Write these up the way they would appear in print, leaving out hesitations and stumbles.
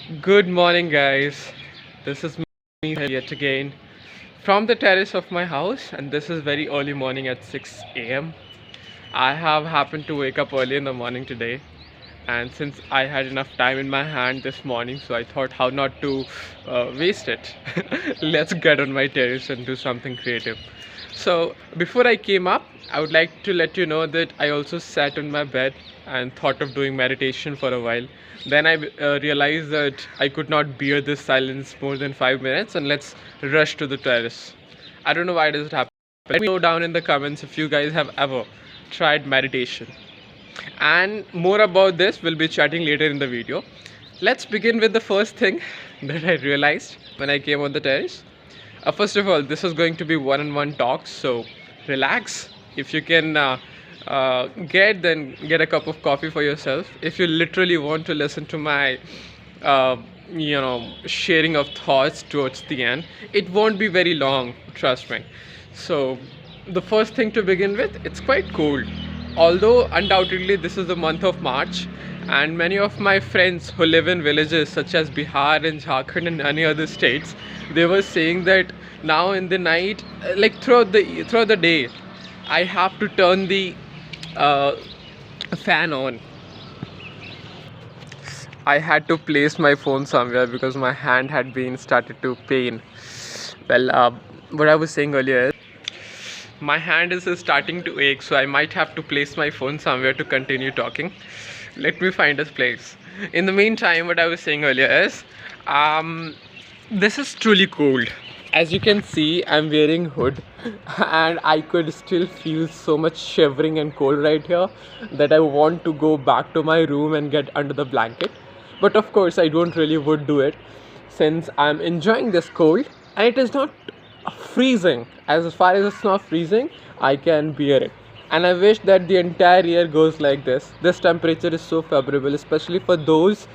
Good morning, guys. This is me yet again from the terrace of my house, and this is very early morning at 6 a.m. I have happened to wake up early in the morning today, and since I had enough time in my hand this morning, so I thought how not to waste it. Let's get on my terrace and do something creative. So, before I came up, I would like to let you know that I also sat on my bed and thought of doing meditation for a while. Then I realized that I could not bear this silence more than 5 minutes, and let's rush to the terrace. I don't know why does it happen. Let me know down in the comments if you guys have ever tried meditation. And more about this we'll be chatting later in the video. Let's begin with the first thing that I realized when I came on the terrace. First of all, this is going to be one-on-one talks, so relax. If you can get a cup of coffee for yourself. If you literally want to listen to my uh, sharing of thoughts towards the end, it won't be very long, trust me. So the first thing to begin with, it's quite cold. Although undoubtedly this is the month of March, and many of my friends who live in villages such as Bihar and Jharkhand and any other states, they were saying that now in the night, like throughout the day, I have to turn the uh, fan on. I had to place my phone somewhere because my hand had been started to pain. Well, what I was saying earlier is my hand is starting to ache, so I might have to place my phone somewhere to continue talking. Let me find a place. In the meantime, what I was saying earlier is, this is truly cold. As you can see, I'm wearing hood, and I could still feel so much shivering and cold right here that I want to go back to my room and get under the blanket. But of course, I don't really would do it since I'm enjoying this cold and it is not freezing. As far as it's not freezing, I can bear it. And I wish that the entire year goes like this. This temperature is so favorable, especially for those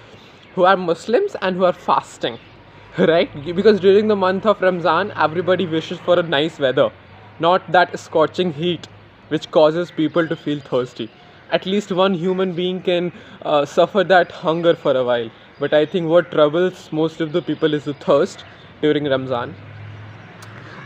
who are Muslims and who are fasting, right? Because during the month of Ramzan, everybody wishes for a nice weather, not that scorching heat which causes people to feel thirsty. At least one human being can suffer that hunger for a while. But I think what troubles most of the people is the thirst during Ramzan.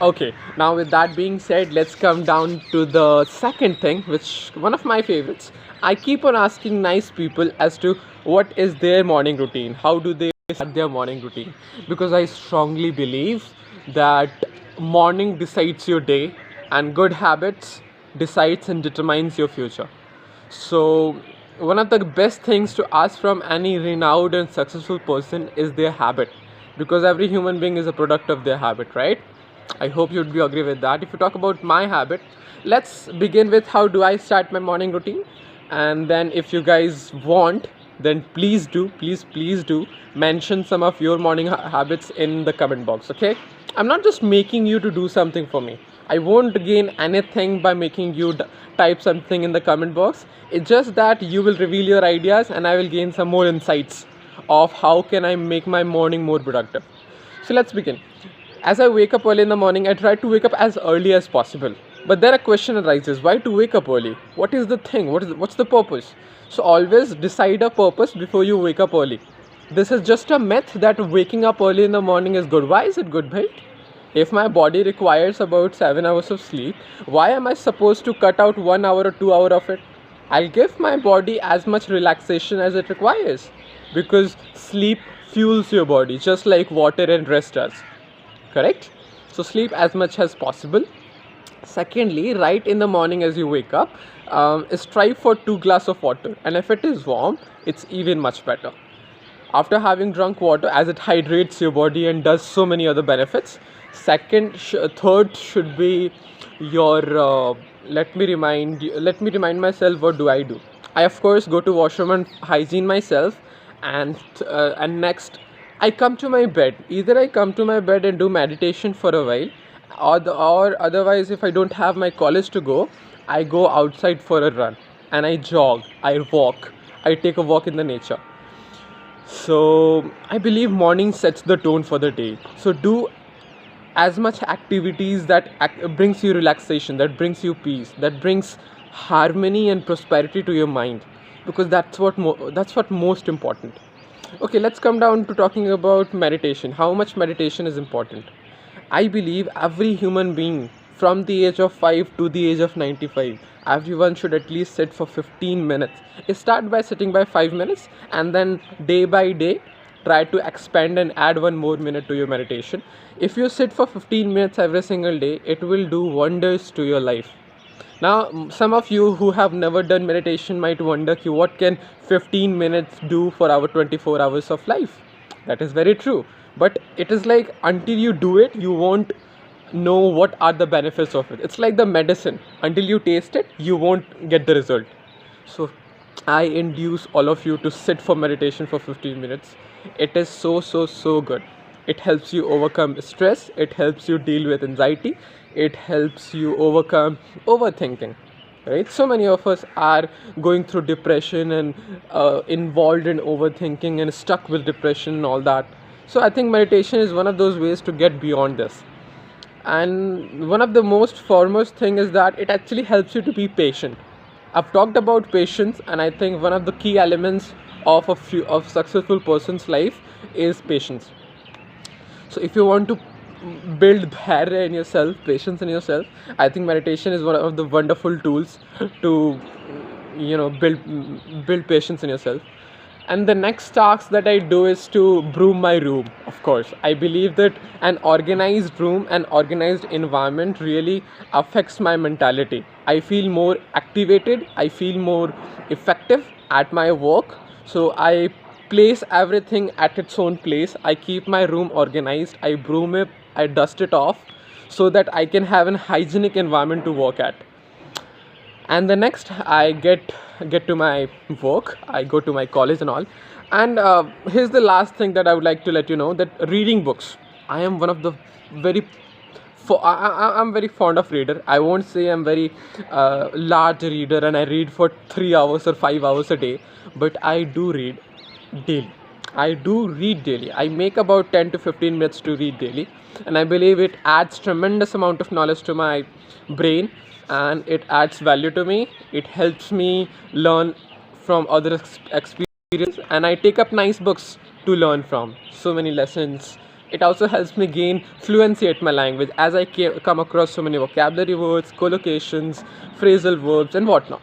Okay, now with that being said, let's come down to the second thing, which one of my favorites. I keep on asking nice people as to what is their morning routine, how do they start their morning routine, because I strongly believe that morning decides your day and good habits decides and determines your future. So one of the best things to ask from any renowned and successful person is their habit, because every human being is a product of their habit, right? I hope you'd be agree with that. If you talk about my habit, let's begin with how do I start my morning routine, and then if you guys want, then please do mention some of your morning habits in the comment box. Okay, I'm not just making you to do something for me. I won't gain anything by making you type something in the comment box. It's just that you will reveal your ideas and I will gain some more insights of how can I make my morning more productive. So let's begin. As I wake up early in the morning, I try to wake up as early as possible. But then a question arises, why to wake up early? What is the thing? What's the purpose? So always decide a purpose before you wake up early. This is just a myth that waking up early in the morning is good. Why is it good, bhai? If my body requires about 7 hours of sleep, why am I supposed to cut out 1 hour or 2 hours of it? I'll give my body as much relaxation as it requires, because sleep fuels your body just like water and rest does. Correct? So sleep as much as possible. Secondly, right in the morning as you wake up, strive for 2 glasses of water, and if it is warm, it's even much better. After having drunk water, as it hydrates your body and does so many other benefits. Third should be your. Let me remind myself. What do I do? I of course go to washroom and hygiene myself, and next I come to my bed. Either I come to my bed and do meditation for a while, or otherwise, if I don't have my college to go, I go outside for a run and I jog, I walk, I take a walk in the nature. So I believe morning sets the tone for the day. So do as much activities that brings you relaxation, that brings you peace, that brings harmony and prosperity to your mind, because that's what most important. Okay, let's come down to talking about meditation. How much meditation is important? I believe every human being from the age of 5 to the age of 95, everyone should at least sit for 15 minutes. Start by sitting by 5 minutes and then day by day try to expand and add one more minute to your meditation. If you sit for 15 minutes every single day, it will do wonders to your life. Now, some of you who have never done meditation might wonder, "Ki, what can 15 minutes do for our 24 hours of life?" That is very true. But it is like until you do it, you won't know what are the benefits of it. It's like the medicine. Until you taste it, you won't get the result. So, I induce all of you to sit for meditation for 15 minutes. It is so good. It helps you overcome stress, it helps you deal with anxiety, it helps you overcome overthinking. Right? So many of us are going through depression and involved in overthinking and stuck with depression and all that. So, I think meditation is one of those ways to get beyond this. And one of the most foremost thing is that it actually helps you to be patient. I've talked about patience, and I think one of the key elements of of successful person's life is patience. So if you want to build dharya in yourself, patience in yourself, I think meditation is one of the wonderful tools to build patience in yourself. And the next task that I do is to broom my room. Of course, I believe that an organized room, an organized environment really affects my mentality. I feel more activated, I feel more effective at my work. So I place everything at its own place. I keep my room organized, I broom it, I dust it off so that I can have an hygienic environment to work at. And the next I get to my work, I go to my college and all. And here's the last thing that I would like to let you know, that reading books, I am one of the very I'm very fond of reader. I won't say I'm very large reader and I read for 3 hours or 5 hours a day, but I do read daily. I do read daily. I make about 10 to 15 minutes to read daily, and I believe it adds tremendous amount of knowledge to my brain, and it adds value to me. It helps me learn from other experience, and I take up nice books to learn from. So many lessons. It also helps me gain fluency at my language as I come across so many vocabulary words, collocations, phrasal verbs, and whatnot.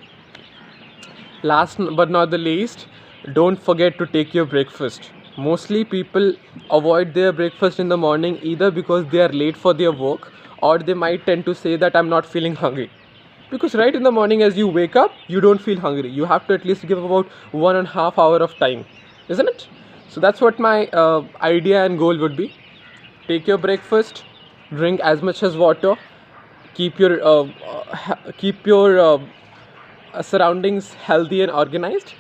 Last but not the least, don't forget to take your breakfast. Mostly people avoid their breakfast in the morning either because they are late for their work, or they might tend to say that I'm not feeling hungry. Because right in the morning, as you wake up, you don't feel hungry. You have to at least give about 1.5 hour of time, isn't it? So that's what my idea and goal would be. Take your breakfast, drink as much as water, keep your surroundings healthy and organized,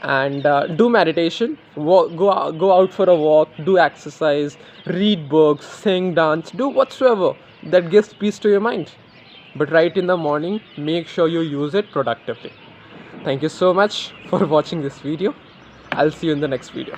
and do meditation. Go out for a walk, do exercise, read books, sing, dance, do whatsoever that gives peace to your mind. But right in the morning, make sure you use it productively. Thank you so much for watching this video. I'll see you in the next video.